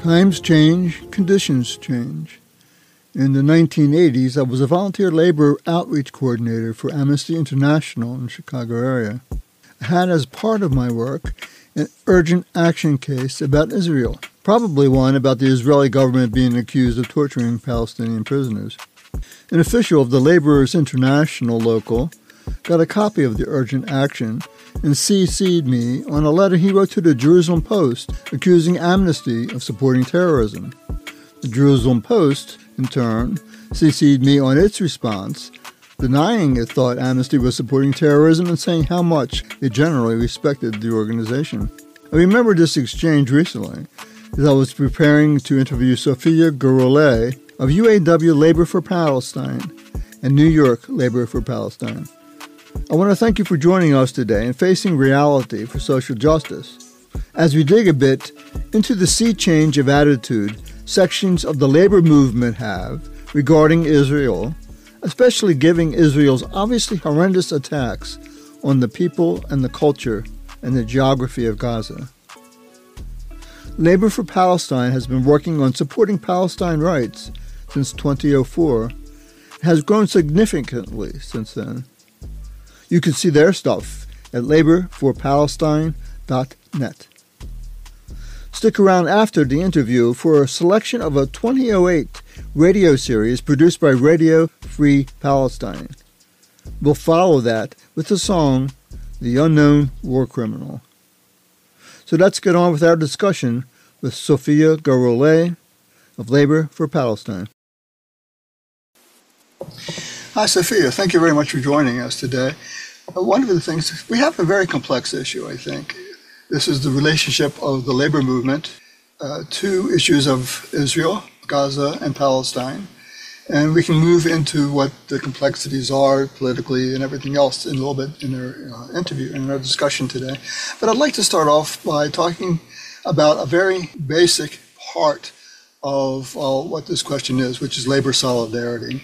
Times change, conditions change. In the 1980s, I was a volunteer labor outreach coordinator for Amnesty International in the Chicago area. I had as part of my work an urgent action case about Israel, probably one about the Israeli government being accused of torturing Palestinian prisoners. An official of the Laborers International local got a copy of the urgent action and CC'd me on a letter he wrote to the Jerusalem Post accusing Amnesty of supporting terrorism. The Jerusalem Post, in turn, CC'd me on its response, denying it thought Amnesty was supporting terrorism and saying how much it generally respected the organization. I remember this exchange recently as I was preparing to interview Sophia Gurule of UAW Labor for Palestine and New York Labor for Palestine. I want to thank you for joining us today in Facing Reality for Social Justice, as we dig a bit into the sea change of attitude sections of the labor movement have regarding Israel, especially given Israel's obviously horrendous attacks on the people and the culture and the geography of Gaza. Labor for Palestine has been working on supporting Palestine rights since 2004 and has grown significantly since then. You can see their stuff at laborforpalestine.net. Stick around after the interview for a selection of a 2008 radio series produced by Radio Free Palestine. We'll follow that with the song, The Unknown War Criminal. So let's get on with our discussion with Sophia Gurule of Labor for Palestine. Hi, Sophia. Thank you very much for joining us today. One of the things, we have a very complex issue, I think. This is the relationship of the labor movement to issues of Israel, Gaza, and Palestine. And we can move into what the complexities are politically and everything else in a little bit in our interview, in our discussion today. But I'd like to start off by talking about a very basic part of what this question is, which is labor solidarity.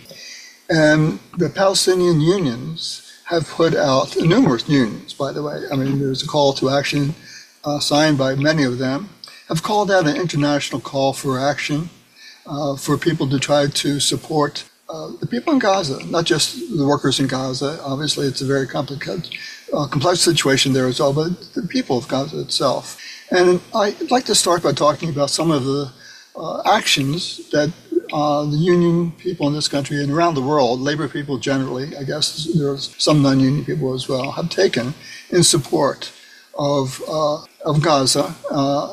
And the Palestinian unions have put out, numerous unions, by the way, I mean, there's a call to action signed by many of them, have called out an international call for action for people to try to support the people in Gaza, not just the workers in Gaza. Obviously, it's a very complex situation there as well, but the people of Gaza itself. And I'd like to start by talking about some of the actions that the union people in this country and around the world, labor people generally, I guess there's some non-union people as well, have taken in support of Gaza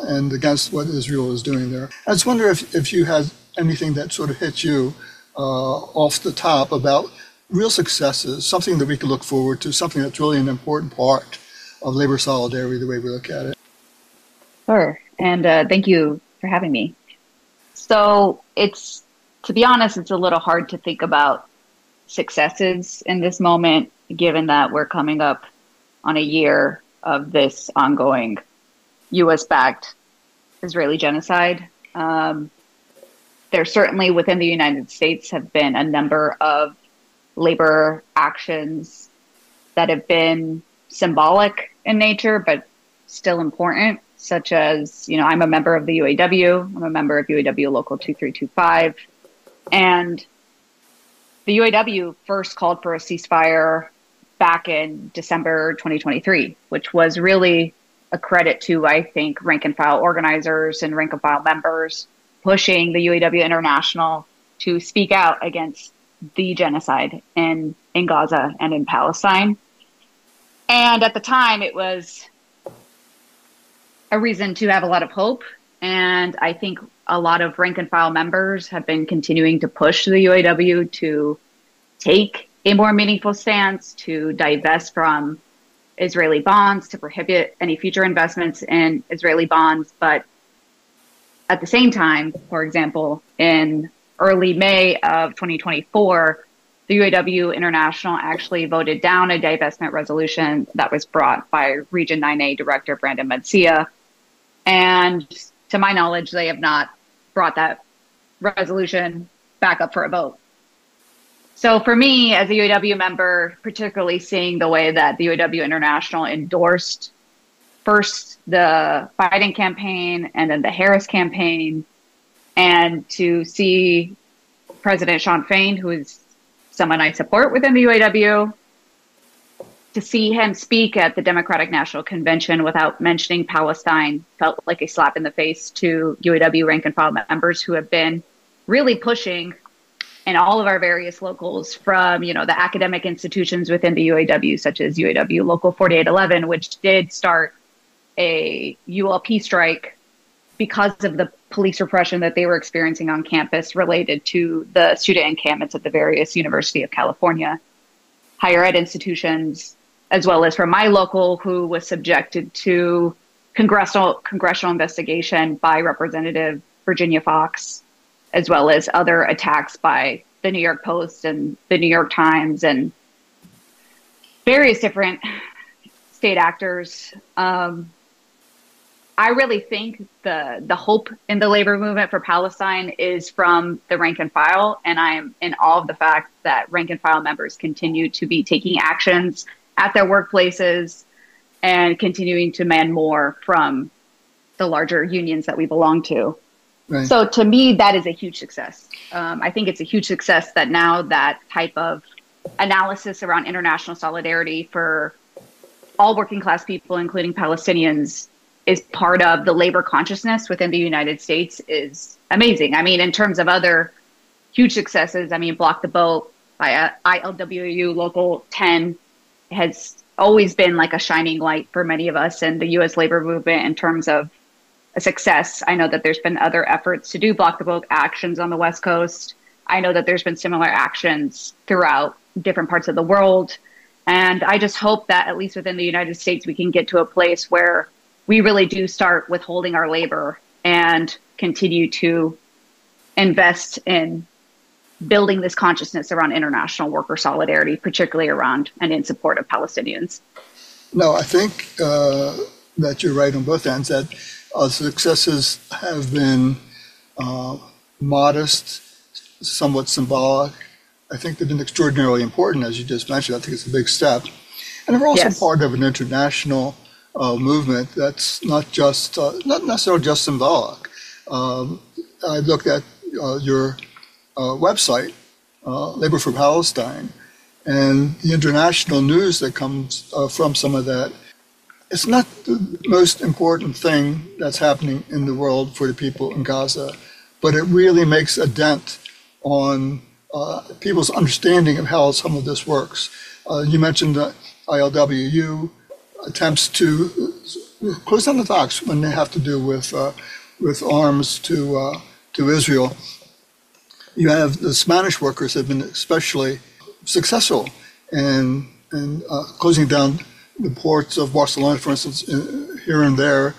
and against what Israel is doing there. I just wonder if you had anything that sort of hit you off the top about real successes, something that we could look forward to, something that's really an important part of labor solidarity, the way we look at it. Sure. And thank you for having me. So to be honest, it's a little hard to think about successes in this moment, given that we're coming up on a year of this ongoing U.S.-backed Israeli genocide. There certainly within the United States have been a number of labor actions that have been symbolic in nature, but still important, such as, I'm a member of the UAW. I'm a member of UAW Local 2325. And the UAW first called for a ceasefire back in December 2023, which was really a credit to, I think, rank and file organizers and rank and file members pushing the UAW International to speak out against the genocide in Gaza and in Palestine. And at the time, it was a reason to have a lot of hope. And I think a lot of rank and file members have been continuing to push the UAW to take a more meaningful stance, to divest from Israeli bonds, to prohibit any future investments in Israeli bonds. But at the same time, for example, in early May of 2024, the UAW International actually voted down a divestment resolution that was brought by Region 9A Director Brandon Mencia. And to my knowledge, they have not brought that resolution back up for a vote. So for me, as a UAW member, particularly seeing the way that the UAW International endorsed first the Biden campaign and then the Harris campaign, And to see President Sinn Féin, who is someone I support within the UAW, to see him speak at the Democratic National Convention without mentioning Palestine felt like a slap in the face to UAW rank and file members who have been really pushing in all of our various locals, from, the academic institutions within the UAW, such as UAW Local 4811, which did start a ULP strike because of the police repression that they were experiencing on campus related to the student encampments at the various University of California higher ed institutions, as well as from my local, who was subjected to congressional investigation by Representative Virginia Fox, as well as other attacks by the New York Post and the New York Times and various different state actors. I really think the hope in the labor movement for Palestine is from the rank and file, and I'm in awe of the fact that rank and file members continue to be taking actions at their workplaces and continuing to demand more from the larger unions that we belong to. Right. So to me, that is a huge success. I think it's a huge success that now that type of analysis around international solidarity for all working class people, including Palestinians, is part of the labor consciousness within the United States is amazing. I mean, in terms of other huge successes, Block the Boat by ILWU Local 10 has always been like a shining light for many of us in the U.S. labor movement in terms of a success. I know that there's been other efforts to do Block the Boat actions on the West Coast. I know that there's been similar actions throughout different parts of the world. And I just hope that at least within the United States, we can get to a place where we really do start withholding our labor and continue to invest in building this consciousness around international worker solidarity, particularly around and in support of Palestinians. No, I think that you're right on both ends, that successes have been modest, somewhat symbolic. I think they've been extraordinarily important, as you just mentioned. I think it's a big step. And they're also part of an international movement that's not necessarily just symbolic. I looked at your website, Labor for Palestine, and the international news that comes from some of that. It's not the most important thing that's happening in the world for the people in Gaza, but it really makes a dent on people's understanding of how some of this works. You mentioned the ILWU attempts to close down the docks when they have to do with arms to Israel. You have the Spanish workers have been especially successful in closing down the ports of Barcelona, for instance, here and there.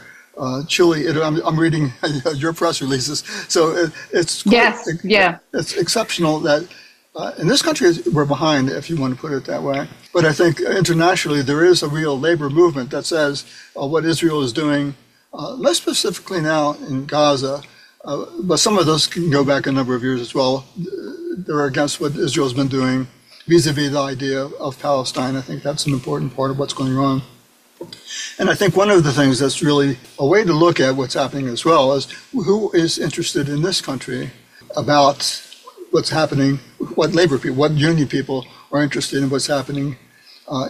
Chile, I'm reading your press releases, so it's it's exceptional that in this country we're behind, if you want to put it that way. But I think internationally there is a real labor movement that says what Israel is doing, less specifically now in Gaza, but some of those can go back a number of years as well. They're against what Israel's been doing vis-a-vis the idea of Palestine. I think that's an important part of what's going on. And I think one of the things that's really a way to look at what's happening as well is who is interested in this country about what's happening, what labor people, what union people are interested in what's happening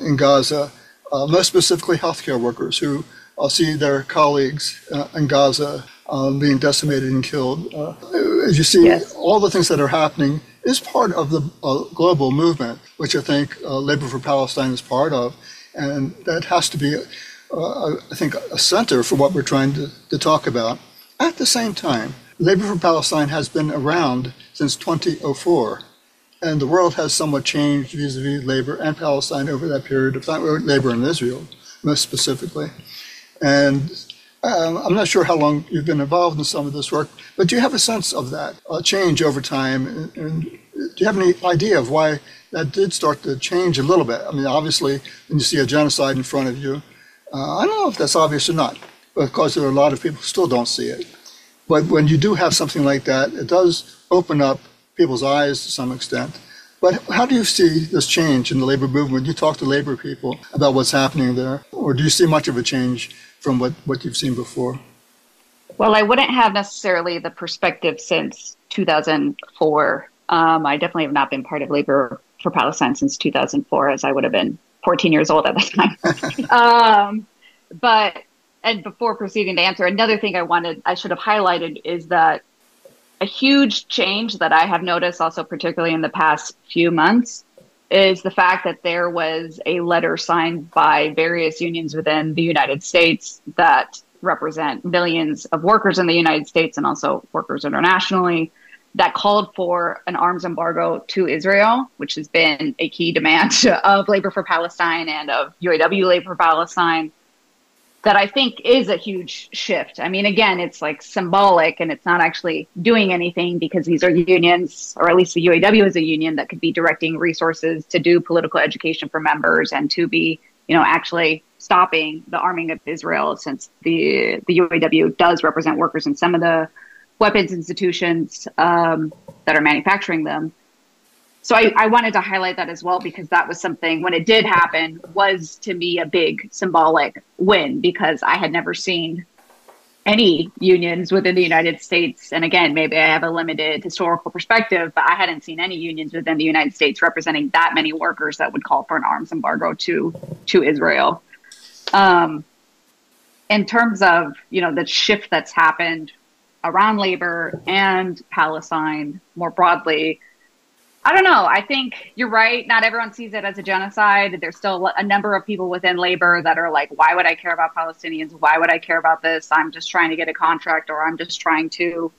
in Gaza, most specifically healthcare workers who see their colleagues in Gaza being decimated and killed. As you see, all the things that are happening is part of the global movement, which I think Labor for Palestine is part of. And that has to be, I think, a center for what we're trying to talk about. At the same time, Labor for Palestine has been around since 2004, and the world has somewhat changed vis-a-vis labor and Palestine over that period of time, or labor in Israel, most specifically. And I'm not sure how long you've been involved in some of this work, but do you have a sense of that change over time? And do you have any idea of why that did start to change a little bit? I mean, obviously, when you see a genocide in front of you, I don't know if that's obvious or not, because there are a lot of people who still don't see it. But when you do have something like that, it does open up people's eyes to some extent. But how do you see this change in the labor movement? You talk to labor people about what's happening there, or do you see much of a change from what you've seen before? Well, I wouldn't have necessarily the perspective since 2004. I definitely have not been part of Labor for Palestine since 2004, as I would have been 14 years old at the time. But, and before proceeding to answer, another thing I should have highlighted is that a huge change that I have noticed also, particularly in the past few months, is the fact that there was a letter signed by various unions within the United States that represent millions of workers in the United States and also workers internationally, that called for an arms embargo to Israel, which has been a key demand of Labor for Palestine and of UAW Labor for Palestine, that I think is a huge shift. I mean, again, it's like symbolic and it's not actually doing anything because these are unions, or at least the UAW is a union that could be directing resources to do political education for members and to be, actually stopping the arming of Israel, since the UAW does represent workers in some of the weapons institutions that are manufacturing them. So I wanted to highlight that as well, because that was something, when it did happen, was to me a big symbolic win, because I had never seen any unions within the United States. And again, maybe I have a limited historical perspective, but I hadn't seen any unions within the United States representing that many workers that would call for an arms embargo to Israel. In terms of, the shift that's happened around labor and Palestine more broadly, I don't know. I think you're right. Not everyone sees it as a genocide. There's still a number of people within labor that are like, why would I care about Palestinians? Why would I care about this? I'm just trying to get a contract, or I'm just trying to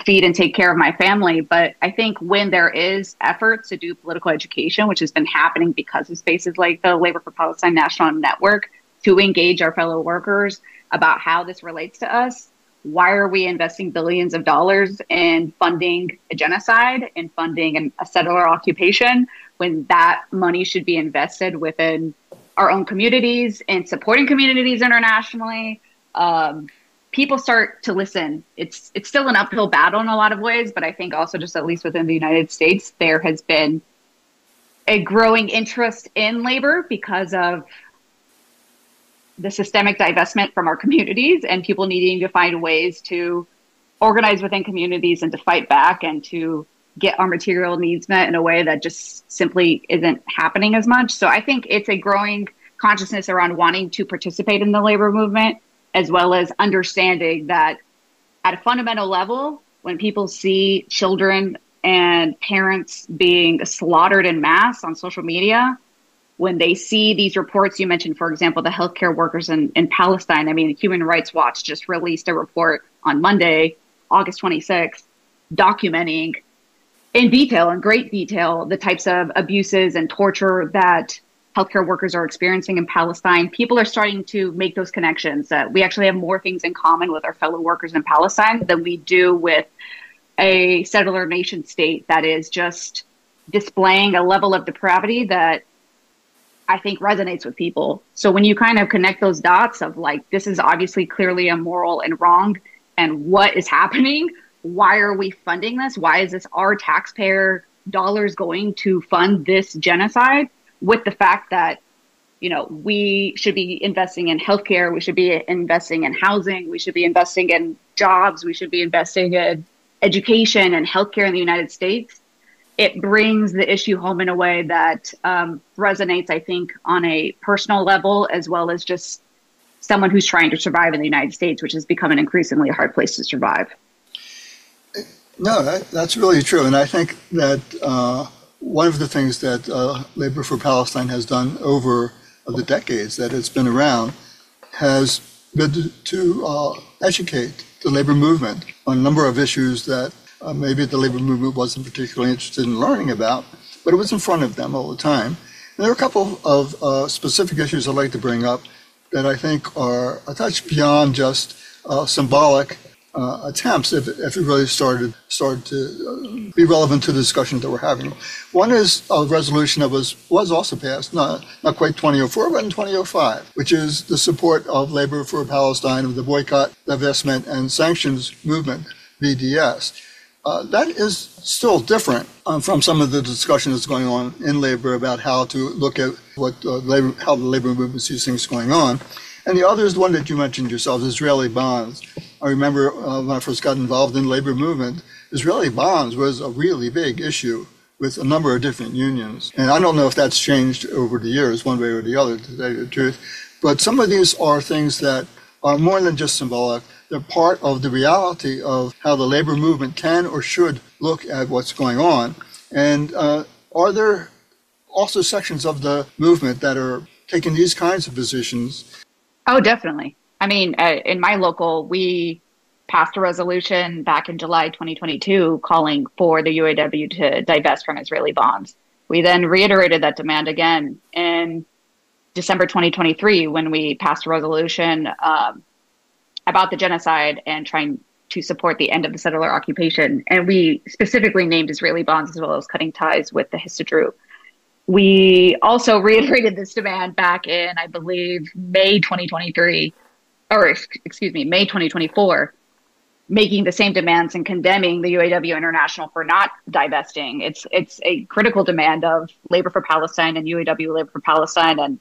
feed and take care of my family. But I think when there is effort to do political education, which has been happening because of spaces like the Labor for Palestine National Network, to engage our fellow workers about how this relates to us, why are we investing billions of dollars in funding a genocide and funding a settler occupation when that money should be invested within our own communities and supporting communities internationally? People start to listen. It's still an uphill battle in a lot of ways, but I think also just at least within the United States, there has been a growing interest in labor because of the systemic divestment from our communities and people needing to find ways to organize within communities and to fight back and to get our material needs met in a way that just simply isn't happening as much. So I think it's a growing consciousness around wanting to participate in the labor movement, as well as understanding that at a fundamental level, when people see children and parents being slaughtered en masse on social media, when they see these reports, you mentioned, for example, the healthcare workers in Palestine. I mean, Human Rights Watch just released a report on Monday, August 26th, documenting in detail, in great detail, the types of abuses and torture that healthcare workers are experiencing in Palestine. People are starting to make those connections, that we actually have more things in common with our fellow workers in Palestine than we do with a settler nation state that is just displaying a level of depravity that I think resonates with people. So when you kind of connect those dots of like, this is obviously clearly immoral and wrong, and what is happening? Why are we funding this? Why is this our taxpayer dollars going to fund this genocide? With the fact that, we should be investing in healthcare, we should be investing in housing, we should be investing in jobs, we should be investing in education and healthcare in the United States. It brings the issue home in a way that resonates, I think, on a personal level, as well as just someone who's trying to survive in the United States, which has become an increasingly hard place to survive. No, that's really true. And I think that one of the things that Labor for Palestine has done over the decades that it's been around has been to educate the labor movement on a number of issues that maybe the labor movement wasn't particularly interested in learning about, but it was in front of them all the time. And there are a couple of specific issues I'd like to bring up that I think are a touch beyond just symbolic attempts, if it really started to be relevant to the discussions that we're having. One is a resolution that was also passed, not quite 2004, but in 2005, which is the support of Labor for Palestine, of the boycott, divestment, and sanctions movement, BDS. That is still different from some of the discussion that's going on in labor about how to look at how the labor movement sees things going on. And the other is the one that you mentioned yourself, Israeli bonds. I remember when I first got involved in the labor movement, Israeli bonds was a really big issue with a number of different unions. And I don't know if that's changed over the years, one way or the other, to tell you the truth. But some of these are things that are more than just symbolic. They're part of the reality of how the labor movement can or should look at what's going on. And are there also sections of the movement that are taking these kinds of positions? Oh, definitely. I mean, in my local, we passed a resolution back in July 2022 calling for the UAW to divest from Israeli bonds. We then reiterated that demand again in December 2023 when we passed a resolution about the genocide and trying to support the end of the settler occupation. And we specifically named Israeli bonds as well as cutting ties with the Histadrut. We also reiterated this demand back in, I believe, May 2023, or excuse me, May 2024, making the same demands and condemning the UAW International for not divesting. It's a critical demand of Labor for Palestine and UAW Labor for Palestine. And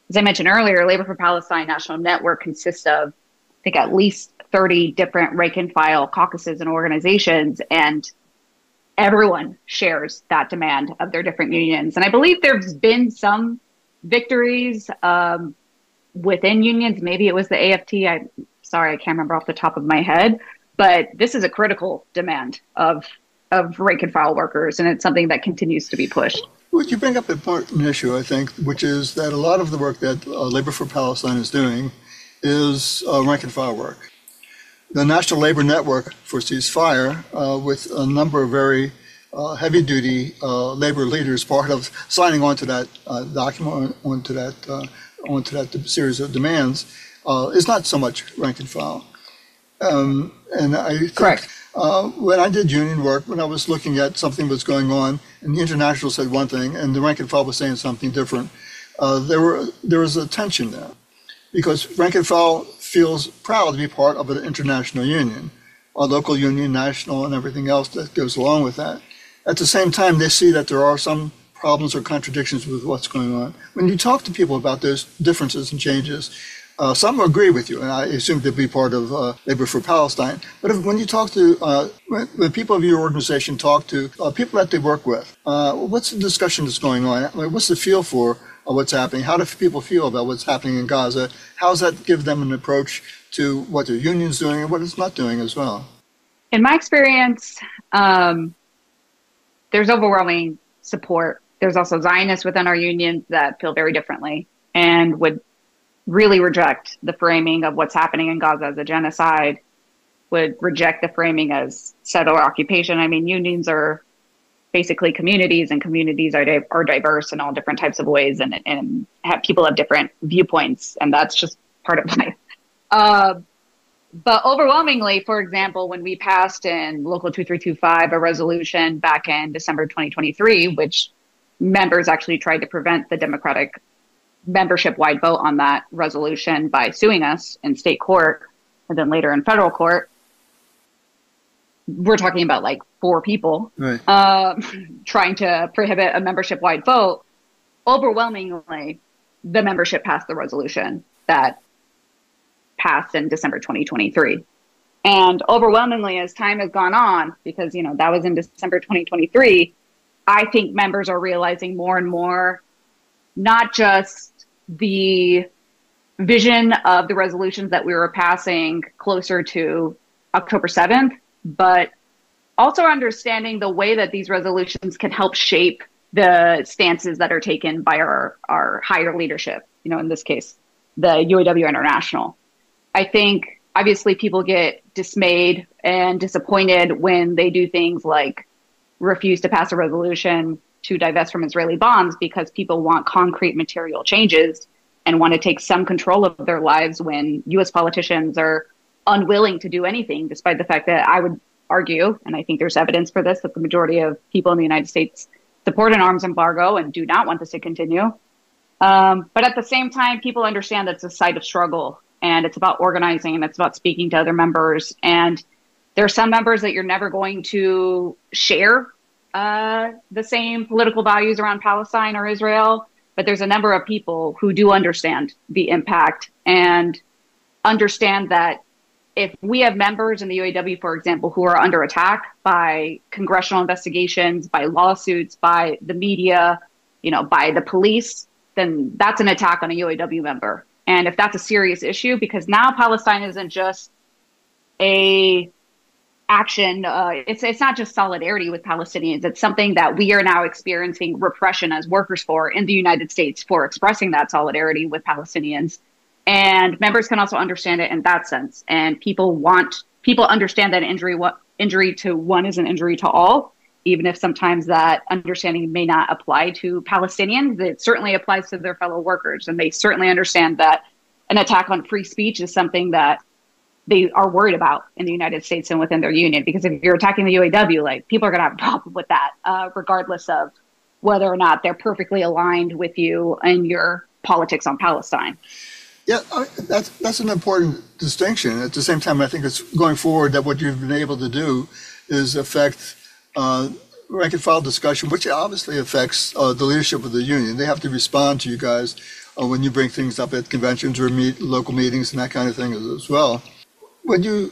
as I mentioned earlier, Labor for Palestine National Network consists of, I think, at least 30 different rank and file caucuses and organizations, and everyone shares that demand of their different unions. And I believe there's been some victories within unions. Maybe it was the AFT. I'm sorry, I can't remember off the top of my head. But this is a critical demand of rank and file workers, and it's something that continues to be pushed. Well, you bring up an important issue, I think, which is that a lot of the work that Labor for Palestine is doing is rank and file work. The National Labor Network foresees fire with a number of very heavy-duty labor leaders part of signing on to that document, onto that series of demands, is not so much rank and file. And I think, correct. When I did union work, when I was looking at something that's going on, and the International said one thing, and the rank and file was saying something different, there was a tension there, because rank and file feels proud to be part of an international union, a local union, national, and everything else that goes along with that. At the same time, they see that there are some problems or contradictions with what's going on. When you talk to people about those differences and changes, some agree with you, and I assume to be part of Labor for Palestine. But when you talk to, when people of your organization talk to people that they work with, what's the discussion that's going on? I mean, what's the feel for what's happening? How do people feel about what's happening in Gaza? How does that give them an approach to what their union's doing and what it's not doing as well? In my experience, there's overwhelming support. There's also Zionists within our unions that feel very differently and would really reject the framing of what's happening in Gaza as a genocide, would reject the framing as settler occupation. I mean, unions are basically communities, and communities are diverse in all different types of ways, and people have different viewpoints, and that's just part of life. But overwhelmingly, for example, when we passed in Local 2325 a resolution back in December 2023, which members actually tried to prevent the Democratic membership-wide vote on that resolution by suing us in state court and then later in federal court. We're talking about like 4 people, right, trying to prohibit a membership-wide vote. Overwhelmingly, the membership passed the resolution that passed in December 2023. And overwhelmingly, as time has gone on, because, that was in December 2023, I think members are realizing more and more, not just the vision of the resolutions that we were passing closer to October 7th, but also understanding the way that these resolutions can help shape the stances that are taken by our higher leadership, in this case, the UAW International. I think, obviously, people get dismayed and disappointed when they do things like refuse to pass a resolution to divest from Israeli bonds because people want concrete material changes and want to take some control of their lives when U.S. politicians are unwilling to do anything, despite the fact that I would argue, and I think there's evidence for this, that the majority of people in the United States support an arms embargo and do not want this to continue. But at the same time, people understand that it's a site of struggle, and it's about organizing, and it's about speaking to other members. And there are some members that you're never going to share the same political values around Palestine or Israel, but there's a number of people who do understand the impact and understand that if we have members in the UAW, for example, who are under attack by congressional investigations, by lawsuits, by the media, by the police, then that's an attack on a UAW member. And if that's a serious issue, because now Palestine isn't just a action, it's not just solidarity with Palestinians. It's something that we are now experiencing repression as workers for in the United States for expressing that solidarity with Palestinians. And members can also understand it in that sense. And people understand that injury to one is an injury to all, even if sometimes that understanding may not apply to Palestinians. It certainly applies to their fellow workers. And they certainly understand that an attack on free speech is something that they are worried about in the United States and within their union. Because if you're attacking the UAW, like, people are going to have a problem with that, regardless of whether or not they're perfectly aligned with you and your politics on Palestine. Yeah, that's an important distinction. At the same time, I think it's going forward that what you've been able to do is affect rank and file discussion, which obviously affects the leadership of the union. They have to respond to you guys when you bring things up at conventions or local meetings and that kind of thing as well. When you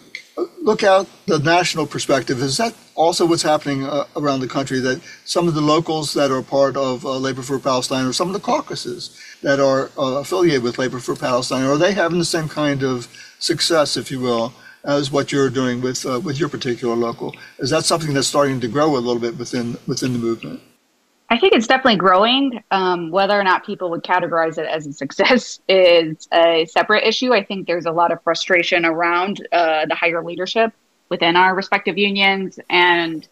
look out the national perspective, is that also what's happening around the country, that some of the locals that are part of Labor for Palestine, or some of the caucuses that are affiliated with Labor for Palestine, are they having the same kind of success, if you will, as what you're doing with your particular local? Is that something that's starting to grow a little bit within the movement? I think it's definitely growing. Whether or not people would categorize it as a success is a separate issue. I think there's a lot of frustration around the higher leadership within our respective unions. And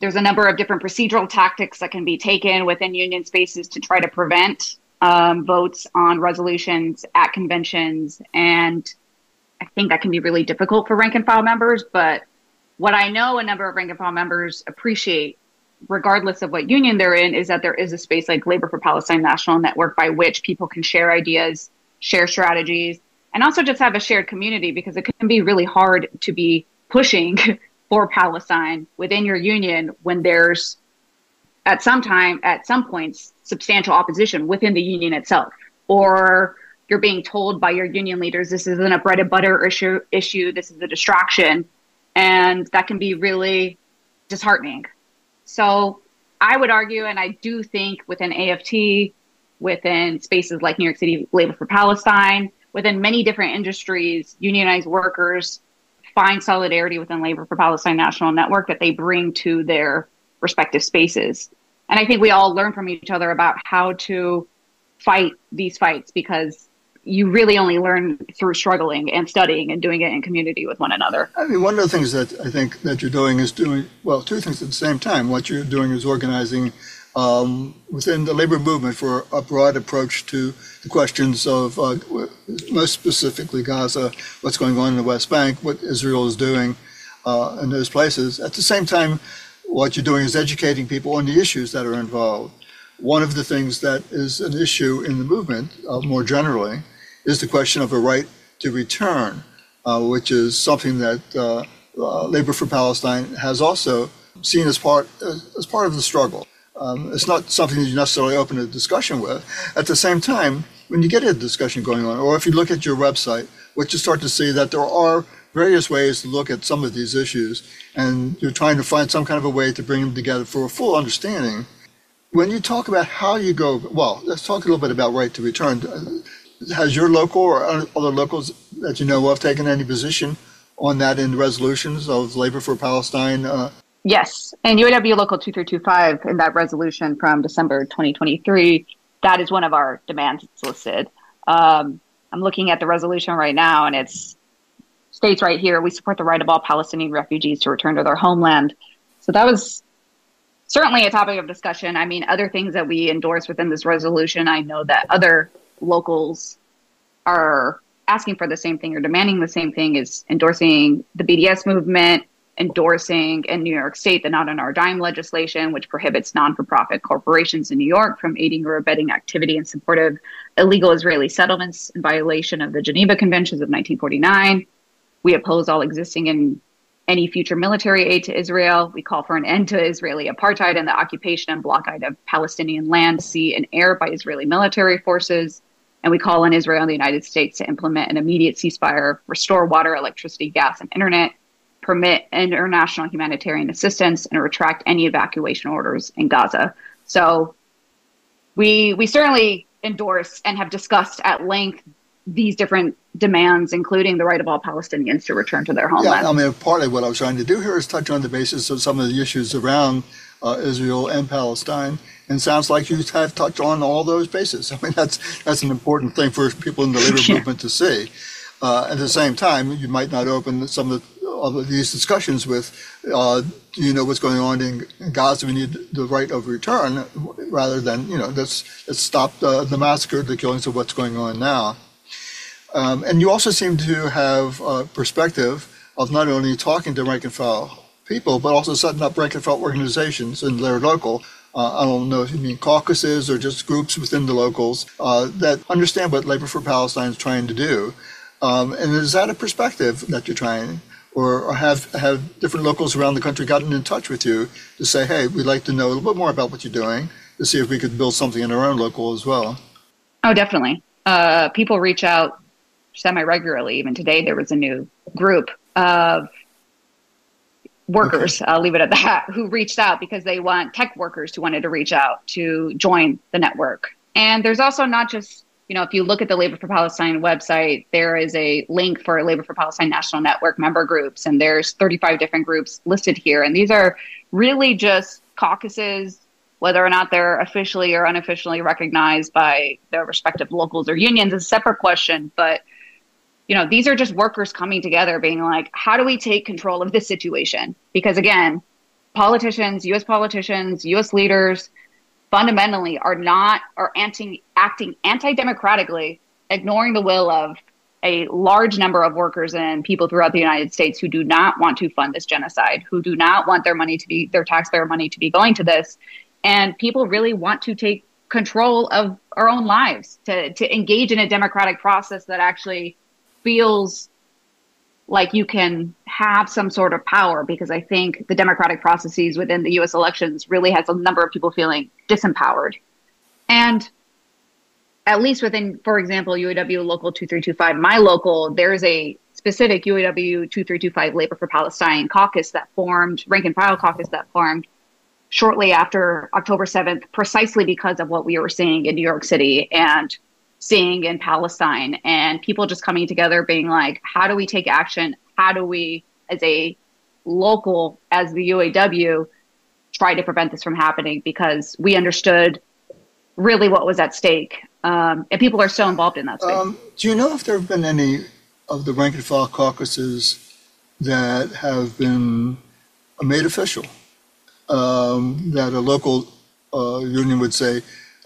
there's a number of different procedural tactics that can be taken within union spaces to try to prevent votes on resolutions at conventions. And I think that can be really difficult for rank and file members. But what I know a number of rank and file members appreciate, regardless of what union they're in, is that there is a space like Labor for Palestine National Network by which people can share ideas, share strategies, and also just have a shared community, because it can be really hard to be pushing for Palestine within your union when there's at some points, substantial opposition within the union itself, or you're being told by your union leaders, this isn't a bread and butter issue, this is a distraction, and that can be really disheartening. So I would argue, and I do think within AFT, within spaces like New York City Labor for Palestine, within many different industries, unionized workers find solidarity within Labor for Palestine National Network that they bring to their respective spaces. And I think we all learn from each other about how to fight these fights, because you really only learn through struggling and studying and doing it in community with one another. I mean, one of the things that I think that you're doing is two things at the same time. What you're doing is organizing within the labor movement for a broad approach to the questions of, most specifically Gaza, what's going on in the West Bank, what Israel is doing in those places. At the same time, what you're doing is educating people on the issues that are involved. One of the things that is an issue in the movement, more generally, is the question of a right to return, which is something that Labor for Palestine has also seen as part of the struggle. It's not something that you necessarily open a discussion with. At the same time, when you get a discussion going on, or if you look at your website, what you start to see that there are various ways to look at some of these issues, and you're trying to find some kind of a way to bring them together for a full understanding. When you talk about how you go, well, let's talk a little bit about right to return. Has your local or other locals that you know of taken any position on that in the resolutions of Labor for Palestine? Yes, and UAW Local 2325 in that resolution from December 2023, that is one of our demands that's listed. I'm looking at the resolution right now, and it states right here, we support the right of all Palestinian refugees to return to their homeland. So that was certainly a topic of discussion. I mean, other things that we endorse within this resolution, I know that other locals are asking for the same thing or demanding the same thing, is endorsing the BDS movement, endorsing in New York State the Not on Our Dime legislation, which prohibits non-for-profit corporations in New York from aiding or abetting activity in support of illegal Israeli settlements in violation of the Geneva Conventions of 1949. We oppose all existing and any future military aid to Israel. We call for an end to Israeli apartheid and the occupation and blockade of Palestinian land, sea, and air by Israeli military forces. And we call on Israel and the United States to implement an immediate ceasefire, restore water, electricity, gas, and internet, permit international humanitarian assistance, and retract any evacuation orders in Gaza. So we certainly endorse and have discussed at length these different demands, including the right of all Palestinians to return to their homeland. Yeah, I mean, partly what I was trying to do here is touch on the basis of some of the issues around Israel and Palestine. And sounds like you have touched on all those bases. I mean, that's an important thing for people in the labor movement to see. At the same time, you might not open some of these discussions with, you know, what's going on in Gaza. We need the right of return, rather than, you know, let's stop the massacre, the killings of what's going on now. And you also seem to have a perspective of not only talking to rank and file people, but also setting up rank and file organizations in their local. I don't know if you mean caucuses or just groups within the locals that understand what Labor for Palestine is trying to do. And is that a perspective that you're trying, or have different locals around the country gotten in touch with you to say, hey, we'd like to know a little bit more about what you're doing to see if we could build something in our own local as well? Oh, definitely. People reach out semi-regularly. Even today, there was a new group of workers, I'll leave it at that, who reached out because they want tech workers who wanted to reach out to join the network. And there's also not just, you know, if you look at the Labor for Palestine website, there is a link for Labor for Palestine National Network member groups, and there's 35 different groups listed here. And these are really just caucuses, whether or not they're officially or unofficially recognized by their respective locals or unions is a separate question. But you know, these are just workers coming together being like, how do we take control of this situation? Because again, politicians, U.S. leaders fundamentally are acting anti-democratically, ignoring the will of a large number of workers and people throughout the United States who do not want to fund this genocide, who do not want their taxpayer money to be going to this. And people really want to take control of our own lives, to engage in a democratic process that actually feels like you can have some sort of power, because I think the democratic processes within the U.S. elections really has a number of people feeling disempowered. And at least within, for example, UAW Local 2325, my local, there's a specific UAW 2325 Labor for Palestine caucus that formed, rank and file caucus that formed shortly after October 7th, precisely because of what we were seeing in New York City and seeing in Palestine, and people just coming together being like, how do we take action? How do we, as a local, as the UAW, try to prevent this from happening? Because we understood really what was at stake. And people are so involved in that space. Do you know if there have been any of the rank and file caucuses that have been made official? That a local union would say,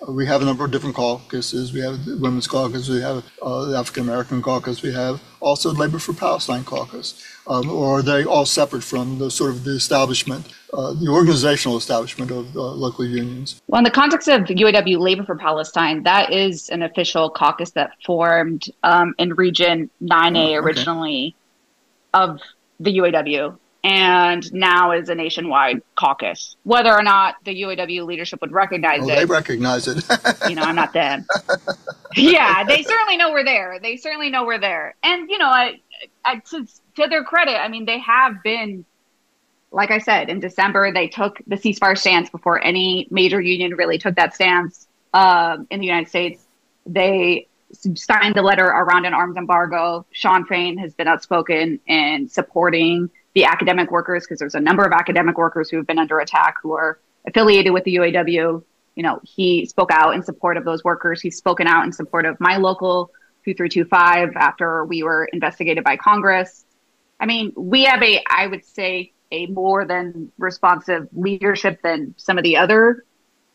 we have a number of different caucuses. We have the Women's Caucus, we have the African American Caucus, we have also Labor for Palestine Caucus. Or are they all separate from the sort of the establishment, the organizational establishment of local unions? Well, in the context of UAW Labor for Palestine, that is an official caucus that formed in Region 9A originally of the UAW, and now is a nationwide caucus. Whether or not the UAW leadership would recognize it. They recognize it. You know, I'm not them. Yeah, they certainly know we're there. And, you know, to their credit, I mean, they have been, like I said, in December, they took the ceasefire stance before any major union really took that stance in the United States. They signed the letter around an arms embargo. Sean Fain has been outspoken in supporting the academic workers, because there's a number of academic workers who have been under attack who are affiliated with the UAW. You know, he spoke out in support of those workers. He's spoken out in support of my local 2325 after we were investigated by Congress. I mean, we have I would say, a more than responsive leadership than some of the other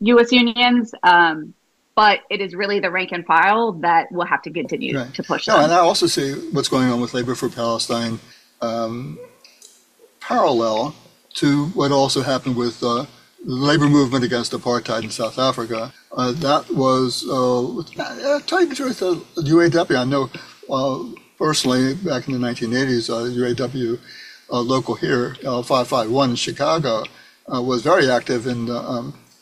U.S. unions. But it is really the rank and file that will have to continue to push them. And I also see what's going on with Labor for Palestine parallel to what also happened with the labor movement against apartheid in South Africa. That was, to tell you the truth, the UAW, I know personally, back in the 1980s, UAW local here, 551 in Chicago, was very active in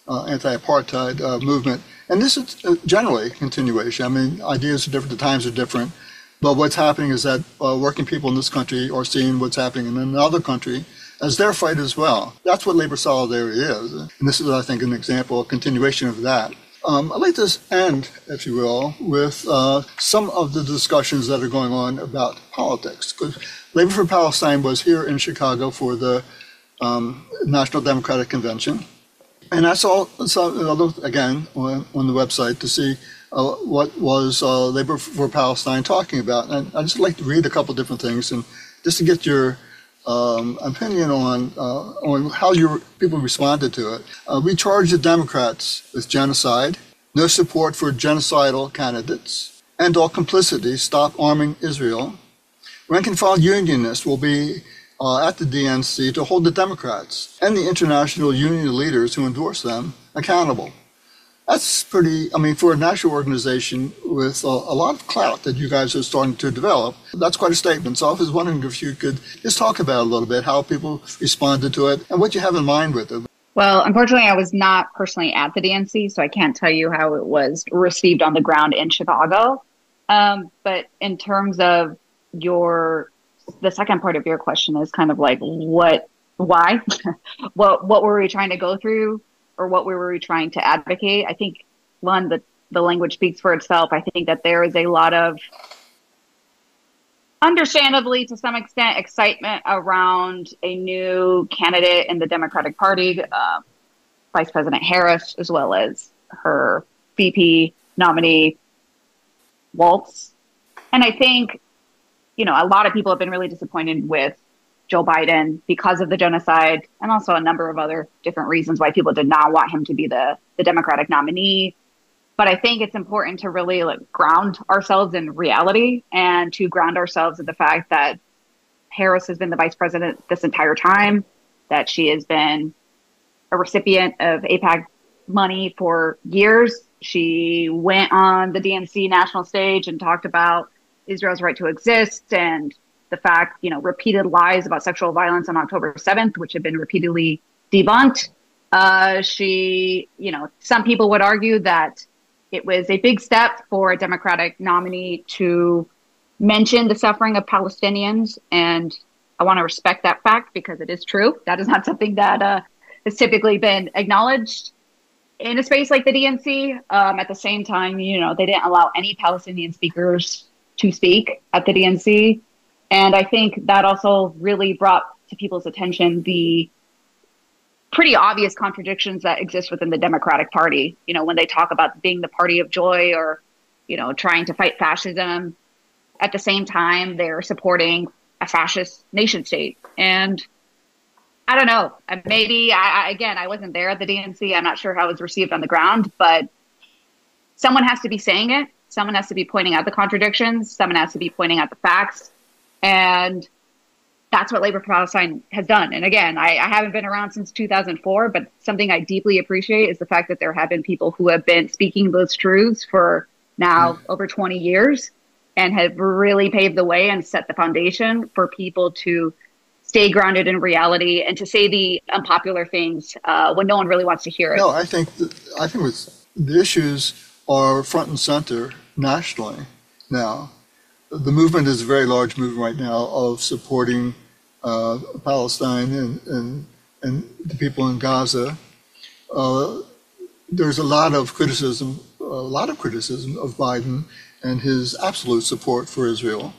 anti-apartheid movement. And this is generally a continuation. I mean, ideas are different, the times are different. But what's happening is that working people in this country are seeing what's happening in another country as their fight as well. That's what labor solidarity is. And this is, I think, an example, a continuation of that. I'd like to end, if you will, with some of the discussions that are going on about politics. Because Labor for Palestine was here in Chicago for the National Democratic Convention. And I saw again, on the website to see what was Labor for Palestine talking about. And I'd just like to read a couple different things and just to get your opinion on how your people responded to it. We charge the Democrats with genocide, no support for genocidal candidates, end all complicity, stop arming Israel. Rank and file unionists will be at the DNC to hold the Democrats and the international union leaders who endorse them accountable. That's pretty, I mean, for a national organization with a lot of clout that you guys are starting to develop, that's quite a statement. So I was wondering if you could just talk about a little bit how people responded to it and what you have in mind with it. Well, unfortunately, I was not personally at the DNC, so I can't tell you how it was received on the ground in Chicago. But in terms of the second part of your question is kind of like why? what were we trying to go through? Or what were we trying to advocate? I think, one, the language speaks for itself. I think that there is a lot of, understandably to some extent, excitement around a new candidate in the Democratic Party, Vice President Harris, as well as her VP nominee, Waltz. And I think, a lot of people have been really disappointed with Joe Biden because of the genocide and also a number of other different reasons why people did not want him to be the Democratic nominee. But I think it's important to really ground ourselves in reality and to ground ourselves in the fact that Harris has been the vice president this entire time, that she has been a recipient of AIPAC money for years. She went on the DNC national stage and talked about Israel's right to exist and the fact, repeated lies about sexual violence on October 7th, which have been repeatedly debunked. Some people would argue that it was a big step for a Democratic nominee to mention the suffering of Palestinians. And I want to respect that fact because it is true. That is not something that has typically been acknowledged in a space like the DNC. At the same time, they didn't allow any Palestinian speakers to speak at the DNC. And I think that also really brought to people's attention the pretty obvious contradictions that exist within the Democratic Party. When they talk about being the party of joy or, trying to fight fascism, at the same time, they're supporting a fascist nation state. And I don't know, maybe, I wasn't there at the DNC. I'm not sure how it was received on the ground, but someone has to be saying it. Someone has to be pointing out the contradictions. Someone has to be pointing out the facts. And that's what Labor for Palestine has done. And again, I haven't been around since 2004, but something I deeply appreciate is the fact that there have been people who have been speaking those truths for now over 20 years and have really paved the way and set the foundation for people to stay grounded in reality and to say the unpopular things when no one really wants to hear it. No, I think the issues are front and center nationally now. The movement is a very large movement right now of supporting Palestine and the people in Gaza. There's a lot of criticism of Biden and his absolute support for Israel.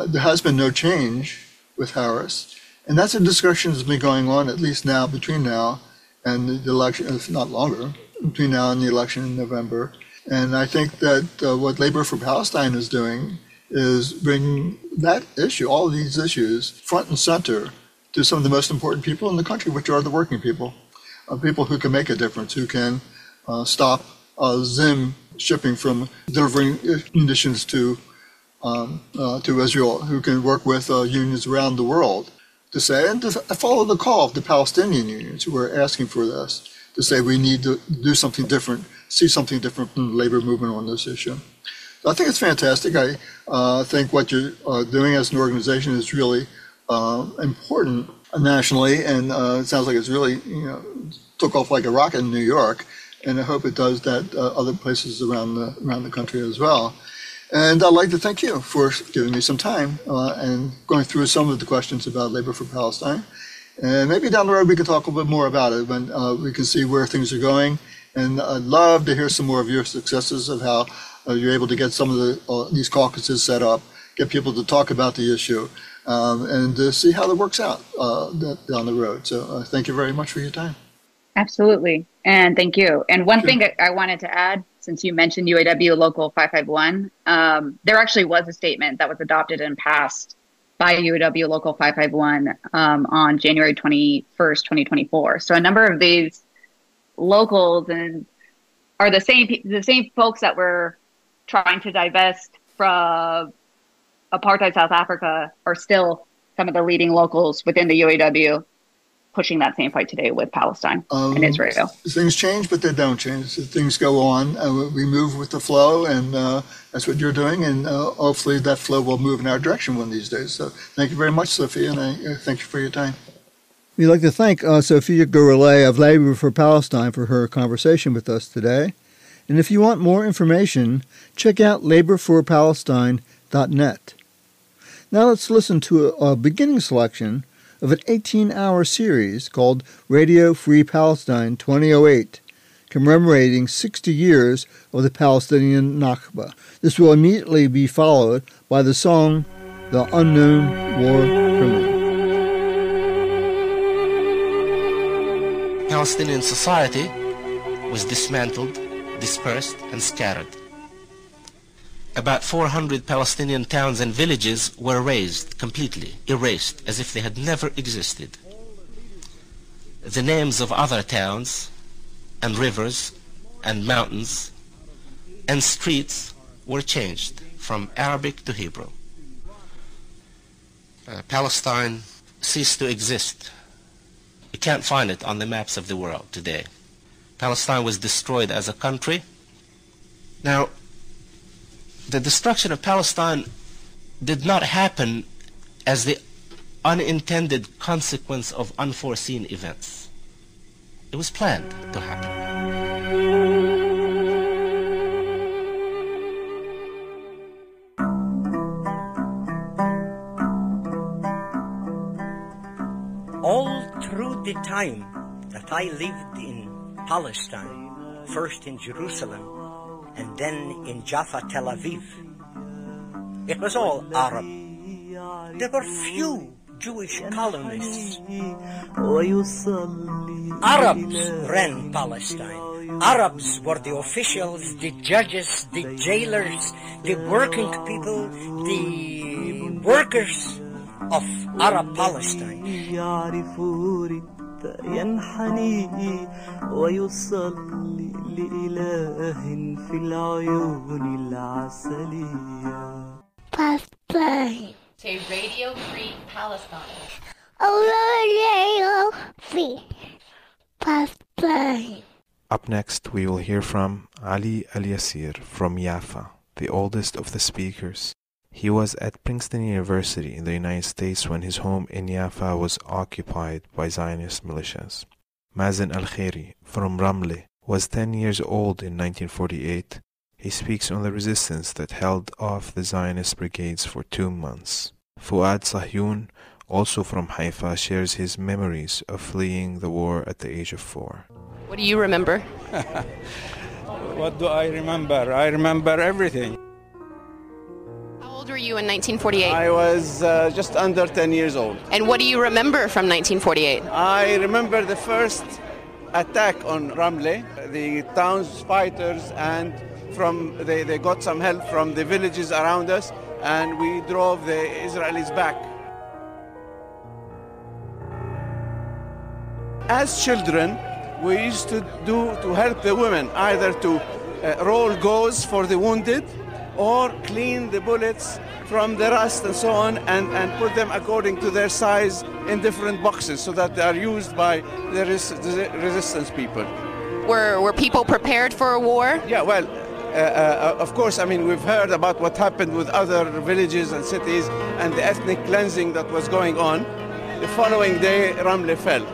There has been no change with Harris, and that's a discussion that's been going on at least now, between now and the election, if not longer, between now and the election in November. And I think that what Labor for Palestine is doing is bringing that issue, all of these issues, front and center to some of the most important people in the country, which are the working people, people who can make a difference, who can stop Zim shipping from delivering munitions to Israel, who can work with unions around the world to say, and to follow the call of the Palestinian unions who are asking for this, to say we need to do something different, see something different from the labor movement on this issue. I think it's fantastic. I think what you're doing as an organization is really important nationally, and it sounds like it's really took off like a rocket in New York, and I hope it does that other places around the country as well. And I'd like to thank you for giving me some time and going through some of the questions about Labor for Palestine. And maybe down the road we can talk a little bit more about it when we can see where things are going. And I'd love to hear some more of your successes of how you're able to get some of these caucuses set up, get people to talk about the issue, and to see how it works out down the road. So thank you very much for your time. Absolutely. And thank you. And one thing I wanted to add, since you mentioned UAW Local 551, there actually was a statement that was adopted and passed by UAW Local 551 on January 21st, 2024. So a number of these locals are the same folks that were trying to divest from apartheid South Africa are still some of the leading locals within the UAW pushing that same fight today with Palestine and Israel. Things change, but they don't change. Things go on. We move with the flow, and that's what you're doing. And hopefully that flow will move in our direction one of these days. So thank you very much, Sophia, and I thank you for your time. We'd like to thank Sophia Gurule of Labor for Palestine for her conversation with us today. And if you want more information, check out laborforpalestine.net. Now let's listen to a beginning selection of an 18-hour series called Radio Free Palestine 2008, commemorating 60 years of the Palestinian Nakba. This will immediately be followed by the song The Unknown War Criminal. Palestinian society was dismantled, dispersed, and scattered. About 400 Palestinian towns and villages were razed, completely erased, as if they had never existed. The names of other towns and rivers and mountains and streets were changed from Arabic to Hebrew. Palestine ceased to exist. You can't find it on the maps of the world today. Palestine was destroyed as a country. Now, the destruction of Palestine did not happen as the unintended consequence of unforeseen events. It was planned to happen. All through the time that I lived in Palestine, first in Jerusalem, and then in Jaffa, Tel Aviv, it was all Arab. There were few Jewish colonists. Arabs ran Palestine. Arabs were the officials, the judges, the jailers, the working people, the workers of Arab Palestine. ينحني ويصلي لإله في العيون العسلية. Palestine. To Radio Free Palestine. Radio Free Palestine. Up next, we will hear from Ali Al-Yasir from Jaffa, the oldest of the speakers. He was at Princeton University in the United States when his home in Jaffa was occupied by Zionist militias. Mazen Al-Khairi from Ramle was 10 years old in 1948. He speaks on the resistance that held off the Zionist brigades for 2 months. Fuad Sahyun, also from Haifa, shares his memories of fleeing the war at the age of 4. What do you remember? What do I remember? I remember everything. How old were you in 1948? I was just under 10 years old. And what do you remember from 1948? I remember the first attack on Ramle, the town's fighters, and they got some help from the villages around us, and we drove the Israelis back. As children, we used to help the women, either to roll gauze for the wounded or clean the bullets from the rust and so on, and put them according to their size in different boxes so that they are used by the resistance people. Were people prepared for a war? Yeah, well, of course, I mean, we've heard about what happened with other villages and cities and the ethnic cleansing that was going on. The following day, Ramle fell.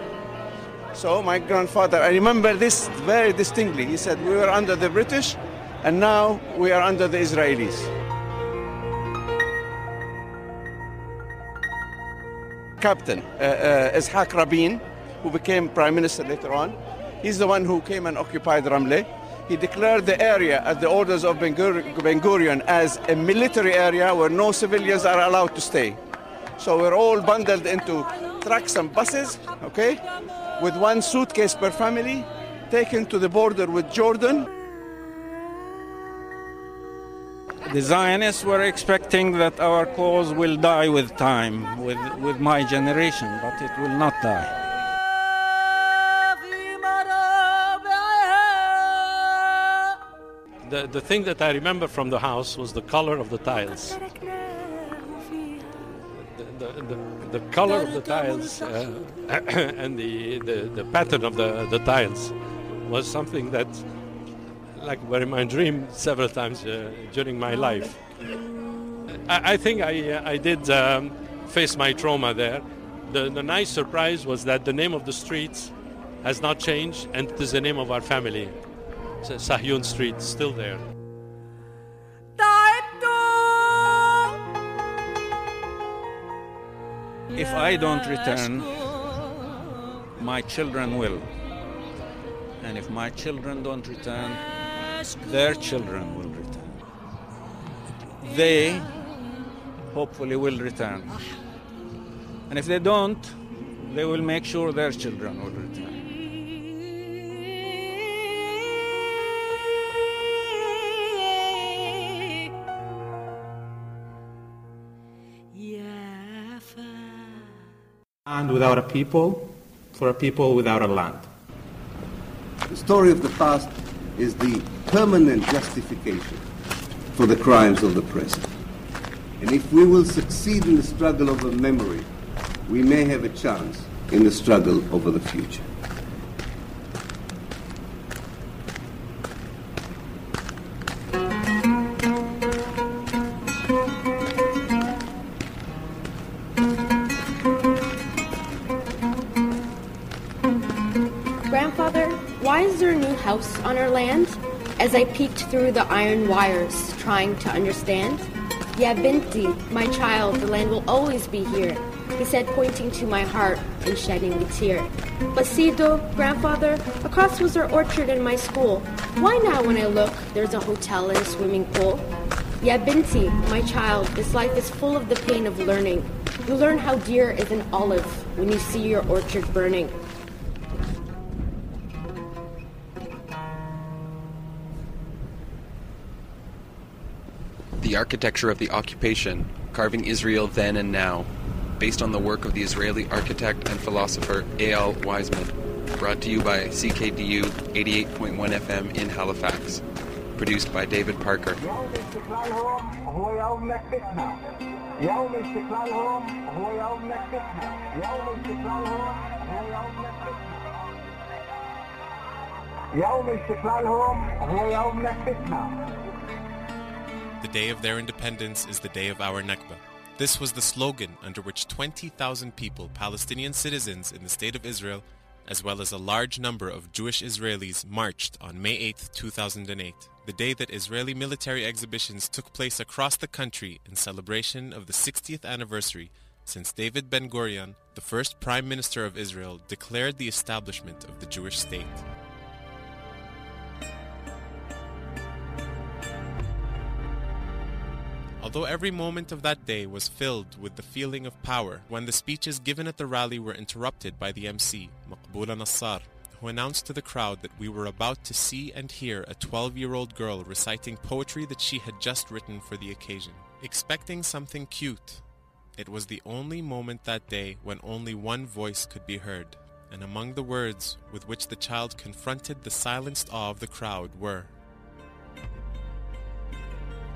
So my grandfather, I remember this very distinctly. He said, we were under the British, and now we are under the Israelis. Captain Ishaq Rabin, who became prime minister later on, he's the one who came and occupied Ramleh. He declared the area at the orders of Ben Gurion as a military area where no civilians are allowed to stay. So we're all bundled into trucks and buses, okay, with one suitcase per family, taken to the border with Jordan. The Zionists were expecting that our cause will die with time, with my generation, but it will not die. The thing that I remember from the house was the color of the tiles. The color of the tiles and the pattern of the tiles was something that, like, were in my dream several times during my life. I think I did face my trauma there. The nice surprise was that the name of the street has not changed, and it is the name of our family. Sahyun Street, still there. If I don't return, my children will. And if my children don't return, their children will return. They hopefully will return. And if they don't, they will make sure their children will return. And without a people, for a people without a land. The story of the past is the permanent justification for the crimes of the present. And if we will succeed in the struggle over memory, we may have a chance in the struggle over the future. Grandfather, why is there a new house on our land? As I peeked through the iron wires, trying to understand. Ya binti, my child, the land will always be here, he said, pointing to my heart and shedding a tear. But Sido, grandfather, across was our orchard and my school. Why now when I look, there's a hotel and a swimming pool? Ya binti, my child, this life is full of the pain of learning. You learn how dear is an olive when you see your orchard burning. The architecture of the occupation, carving Israel then and now, based on the work of the Israeli architect and philosopher Eyal Weizman, brought to you by CKDU 88.1 FM in Halifax, produced by David Parker. The day of their independence is the day of our Nakba. This was the slogan under which 20,000 people, Palestinian citizens in the State of Israel, as well as a large number of Jewish Israelis, marched on May 8, 2008, the day that Israeli military exhibitions took place across the country in celebration of the 60th anniversary since David Ben Gurion, the first Prime Minister of Israel, declared the establishment of the Jewish state. Although every moment of that day was filled with the feeling of power, when the speeches given at the rally were interrupted by the MC, Maqbula Nassar, who announced to the crowd that we were about to see and hear a 12-year-old girl reciting poetry that she had just written for the occasion. Expecting something cute, it was the only moment that day when only one voice could be heard, and among the words with which the child confronted the silenced awe of the crowd were,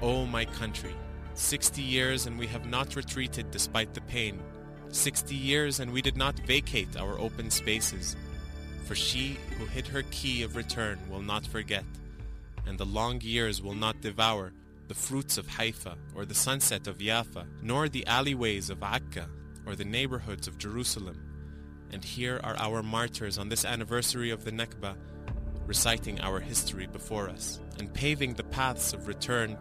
"Oh, my country, 60 years and we have not retreated despite the pain. 60 years and we did not vacate our open spaces. For she who hid her key of return will not forget, and the long years will not devour the fruits of Haifa or the sunset of Jaffa, nor the alleyways of Akka or the neighborhoods of Jerusalem. And here are our martyrs on this anniversary of the Nakba, reciting our history before us and paving the paths of return.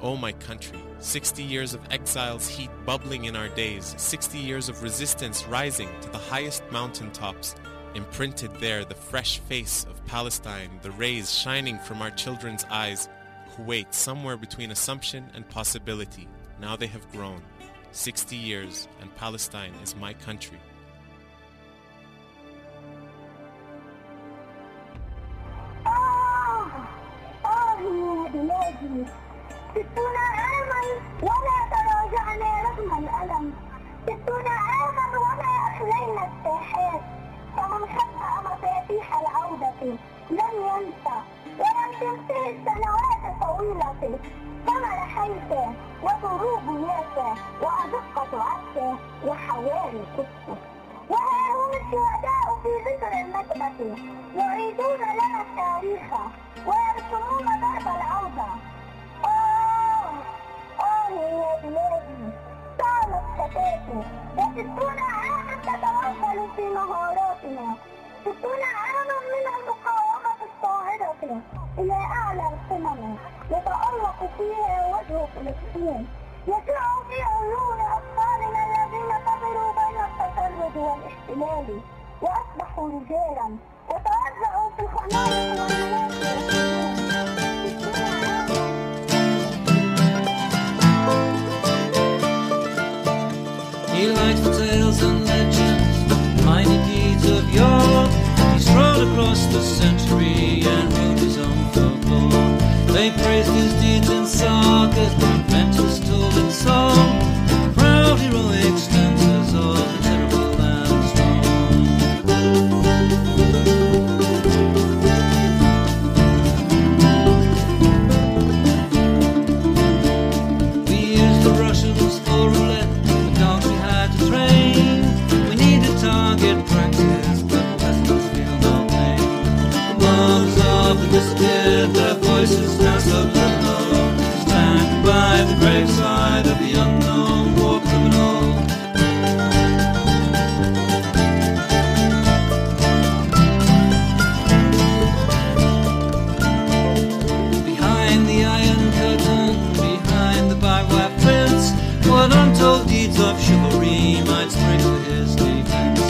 O my country, 60 years of exile's heat bubbling in our days, 60 years of resistance rising to the highest mountaintops, imprinted there the fresh face of Palestine, the rays shining from our children's eyes, who wait somewhere between assumption and possibility. Now they have grown. 60 years, and Palestine is my country. بلادي 60 عاما ولا تراجعنا رغم الألم 60 عاما ولا أخلينا الساحات فمن خبأ مفاتيح العودة لم ينسى ولم تنتهي السنوات الطويلة ثمر حيث وضروب ياسى وأدقة عسى وحواري قدس وها هم الشهداء في ذكر النكبة يعيدون لنا التاريخ ويرسمون درب العودة. يا بلادي طالت فتاتي و60 عاما تتواصل في مهاراتنا 60 عاما من المقاومة الصاعدة إلى أعلى القمم يتألق فيها وجه فلسطين يسع في عيون أطفالنا الذين كبروا بين التشرد والاحتلال وأصبحوا رجالا وتوزعوا في الخنادق والمنازل. He likes the tales and legends, mighty deeds of yore. He strode across the century and wrote his own folklore. They praised his deeds in sagas, mentors told in song. Proud heroic stanzas of the terrible and strong. We used the Russians for roulette. Target practice, but lessons feel no pain. The ones of the disappeared, their voices now subliminal, stand by the graveside of the unknown war criminal. Behind the iron curtain, behind the barbed wire fence, what untold deeds of chivalry might spring to his defense.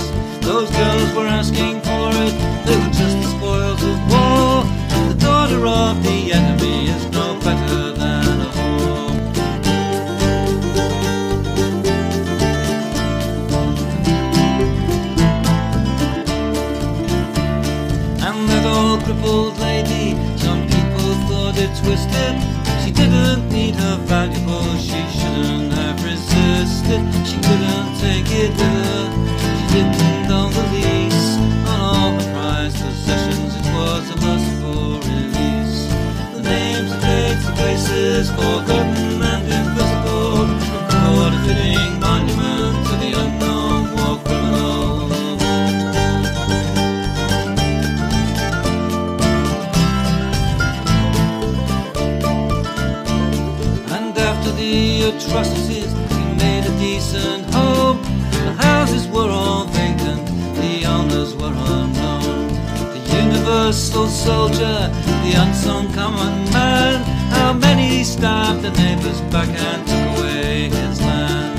Those girls were asking for it, they were just the spoils of war. The daughter of the enemy is no better than a whore. And that old crippled lady, some people thought it twisted. She didn't need her valuables, she shouldn't have resisted. She couldn't take it with her, she didn't own the lease on all her prized possessions. It was a merciful release. The names, the dates, the places, forgotten and invisible, record a fitting monument to the unknown war criminal. And after the atrocities, we made a decent home. The houses were all vacant, the owners were unknown. The universal soldier, the unsung common man, how many stabbed the neighbors back and took away his land.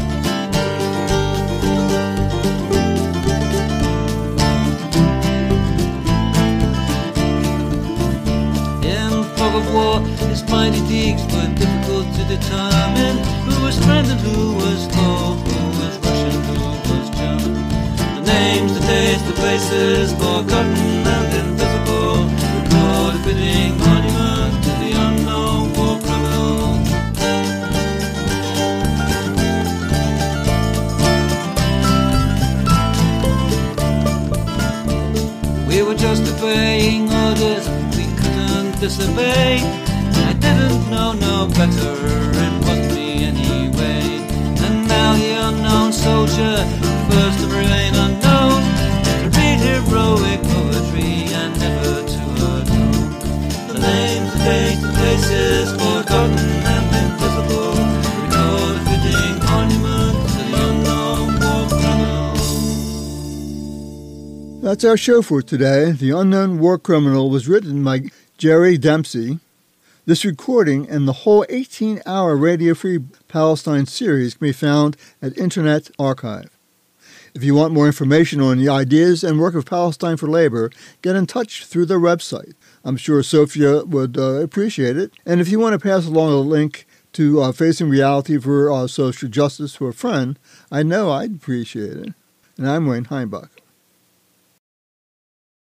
In fog of war, his mighty deeds were difficult to determine. Who was friend and who was foe, who was Russian, who was German. The names, the dates, the places, forgotten and invisible, record a fitting monument to the unknown war criminal. We were just obeying orders, we couldn't disobey. I didn't know no better, it wasn't me anyway. And now the unknown soldier prefers to remain unknown, to read heroic poetry and never to atone. The names, the dates, the places, forgotten and invisible, record a fitting monument to the unknown war criminal. That's our show for today. The Unknown War Criminal was written by Jerry Dempsey. This recording and the whole 18-hour Radio Free Palestine series can be found at Internet Archive. If you want more information on the ideas and work of Palestine for Labor, get in touch through their website. I'm sure Sophia would appreciate it. And if you want to pass along a link to Facing Reality for Social Justice to a friend, I know I'd appreciate it. And I'm Wayne Heimbach.